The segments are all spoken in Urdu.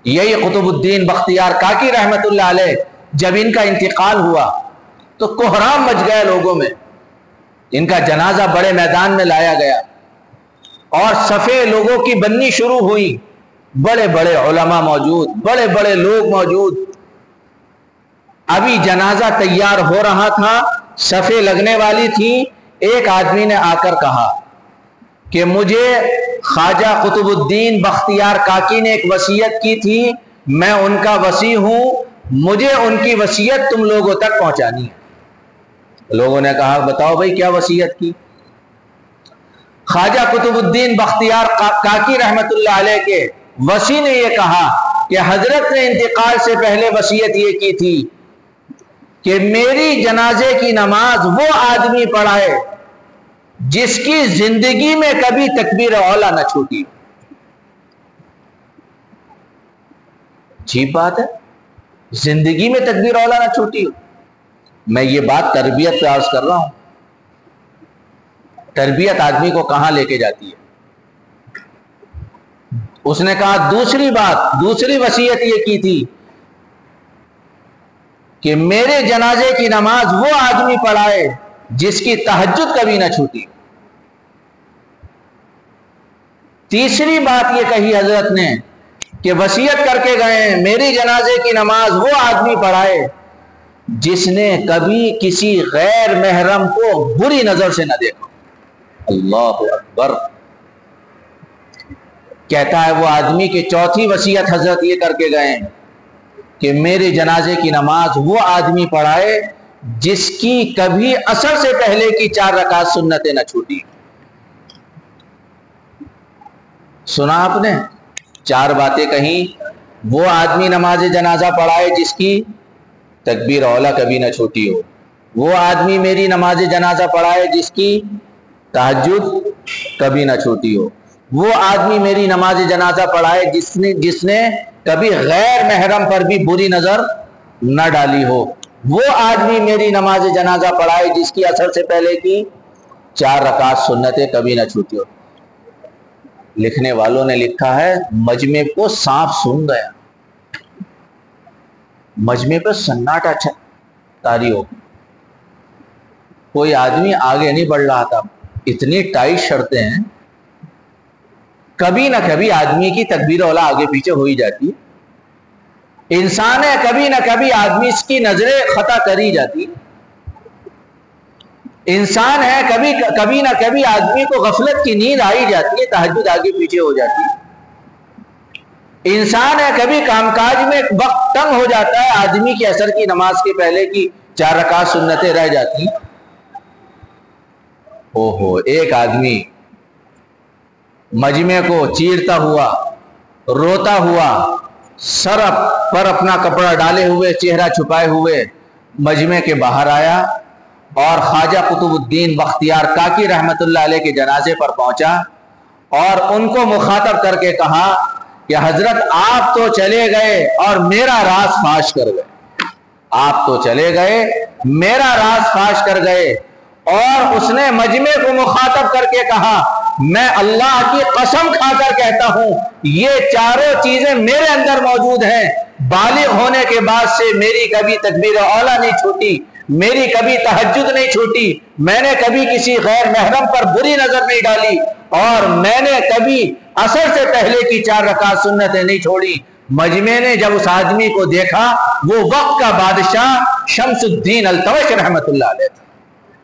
یہی قطب الدین بختیار کاکی رحمت اللہ علیہ جب ان کا انتقال ہوا تو کوہرام مچ گیا لوگوں میں. ان کا جنازہ بڑے میدان میں لایا گیا اور صفے لوگوں کی بننی شروع ہوئی. بڑے بڑے علماء موجود, بڑے بڑے لوگ موجود. ابھی جنازہ تیار ہو رہا تھا, صفے لگنے والی تھی. ایک آدمی نے آ کر کہا کہ مجھے خواجہ قطب الدین بختیار کاکی نے ایک وصیت کی تھی, میں ان کا وصی ہوں, مجھے ان کی وصیت تم لوگوں تک پہنچانی ہے. لوگوں نے کہا بتاؤ بھائی کیا وصیت کی؟ خواجہ قطب الدین بختیار کاکی رحمت اللہ علیہ کے وصی نے یہ کہا کہ حضرت نے انتقال سے پہلے وصیت یہ کی تھی کہ میری جنازے کی نماز وہ آدمی پڑھائے جس کی زندگی میں کبھی تکبیر اولا نہ چھوٹی. عجیب بات ہے, زندگی میں تکبیر اولا نہ چھوٹی ہو. میں یہ بات تربیت پہ عرض کر رہا ہوں. تربیت آدمی کو کہاں لے کے جاتی ہے. اس نے کہا دوسری بات, دوسری وصیت یہ کی تھی کہ میرے جنازے کی نماز وہ آدمی پڑھائے جس کی تہجد کبھی نہ چھوٹی. تیسری بات یہ کہی حضرت نے کہ وصیت کر کے گئے میری جنازے کی نماز وہ آدمی پڑھائے جس نے کبھی کسی غیر محرم کو بری نظر سے نہ دیکھا. اللہ اکبر. کہتا ہے وہ آدمی کہ چوتھی وصیت حضرت یہ کر کے گئے کہ میرے جنازے کی نماز وہ آدمی پڑھائے جس کی کبھی عصر سے پہلے کی 4 رکعت سنتیں نہ چھوٹی. سنا آپ نے 4 باتیں کہیں. وہ آدمی نماز جنازہ پڑھائے جس کی تکبیر اولا کبھی نہ چھوٹی ہو. وہ آدمی میری نماز جنازہ پڑھائے جس کی تہجد کبھی نہ چھوٹی ہو. وہ آدمی میری نماز جنازہ پڑھائے جس نے کبھی غیر محرم پر بھی بری نظر نہ ڈالی ہو. وہ آدمی میری نماز جنازہ پڑھائے جس کی عصر سے پہلے کی 4 رکعت سنتیں کبھی نہ چھوٹی ہو. لکھنے والوں نے لکھا ہے مجمع کو سانپ سن گیا. مجمع پہ سناٹا طاری ہو. کوئی آدمی آگے نہیں بڑھ رہا تھا. اتنی ٹائٹ شرطیں ہیں, کبھی نہ کبھی آدمی کی تکبیر اولا آگے پیچھے ہو ہی جاتی. انسان ہے, کبھی نہ کبھی آدمی اس کی نظریں خطا کری جاتی. انسان ہے, کبھی نہ کبھی آدمی کو غفلت کی نیند آئی جاتی ہے, تہجد آگے پیچھے ہو جاتی. انسان ہے, کبھی کام کاج میں وقت تنگ ہو جاتا ہے, آدمی کی عصر کی نماز کے پہلے کی 4 رکعت سنتیں رہ جاتی. اوہو, ایک آدمی مجمع کو چیرتا ہوا, روتا ہوا, سر پر اپنا کپڑا ڈالے ہوئے, چہرہ چھپائے ہوئے مجمع کے باہر آیا اور خواجہ قطب الدین بختیار کاکی رحمت اللہ علیہ کے جنازے پر پہنچا اور ان کو مخاطب کر کے کہا کہ حضرت آپ تو چلے گئے اور میرا راز فاش کر گئے. آپ تو چلے گئے, میرا راز فاش کر گئے. اور اس نے مجمع کو مخاطب کر کے کہا میں اللہ کی قسم کھا کر کہتا ہوں یہ چاروں چیزیں میرے اندر موجود ہیں. بالغ ہونے کے بعد سے میری کبھی تکبیر اولا نہیں چھوٹی, میری کبھی تہجد نہیں چھوٹی, میں نے کبھی کسی غیر محرم پر بری نظر نہیں ڈالی, اور میں نے کبھی عصر سے پہلے کی 4 رکعت سنتیں نہیں چھوڑی. مجمع نے جب اس آدمی کو دیکھا, وہ وقت کا بادشاہ شمس الدین التمش رحمت اللہ علیہ تھا.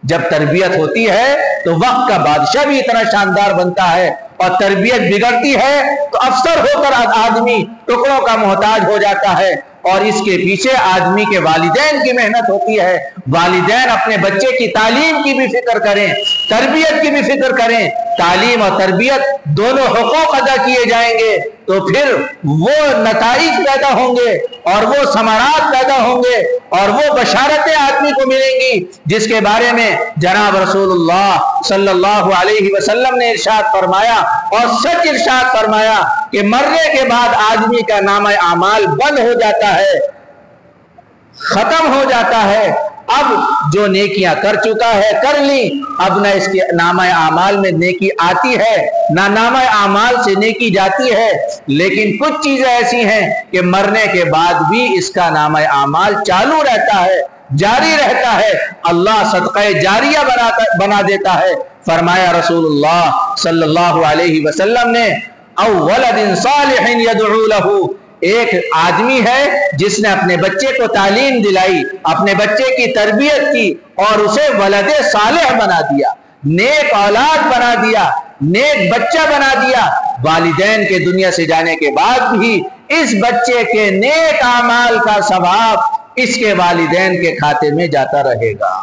جب تربیت ہوتی ہے تو وقت کا بادشاہ بھی اتنا شاندار بنتا ہے, اور تربیت بگڑتی ہے تو افسر ہو کر آدمی ٹکڑوں کا محتاج ہو جاتا ہے. اور اس کے پیچھے آدمی کے والدین کی محنت ہوتی ہے. والدین اپنے بچے کی تعلیم کی بھی فکر کریں, تربیت کی بھی فکر کریں. تعلیم اور تربیت دونوں حقوق ادا کیے جائیں گے تو پھر وہ نتائج پیدا ہوں گے اور وہ ثمرات پیدا ہوں گے اور وہ بشارتیں آدمی کو ملیں گی جس کے بارے میں جناب رسول اللہ صلی اللہ علیہ وسلم نے ارشاد فرمایا, اور سچ ارشاد فرمایا کہ مرنے کے بعد آدمی کا نامہ اعمال بند ہو جاتا ہے, ختم ہو جاتا ہے, اب جو نیکیاں کر چکا ہے کر لی، اب نہ اس کے نامہ اعمال میں نیکی آتی ہے نہ نامہ اعمال سے نیکی جاتی ہے، لیکن کچھ چیزیں ایسی ہیں کہ مرنے کے بعد بھی اس کا نامہ اعمال چالو رہتا ہے، جاری رہتا ہے، اللہ صدقہ جاریہ بنا دیتا ہے۔ فرمایا رسول اللہ صلی اللہ علیہ وسلم نے، او ولد صالح یدعو لہ، ایک آدمی ہے جس نے اپنے بچے کو تعلیم دلائی، اپنے بچے کی تربیت کی اور اسے ولد صالح بنا دیا، نیک اولاد بنا دیا، نیک بچہ بنا دیا، والدین کے دنیا سے جانے کے بعد بھی اس بچے کے نیک اعمال کا ثواب اس کے والدین کے کھاتے میں جاتا رہے گا۔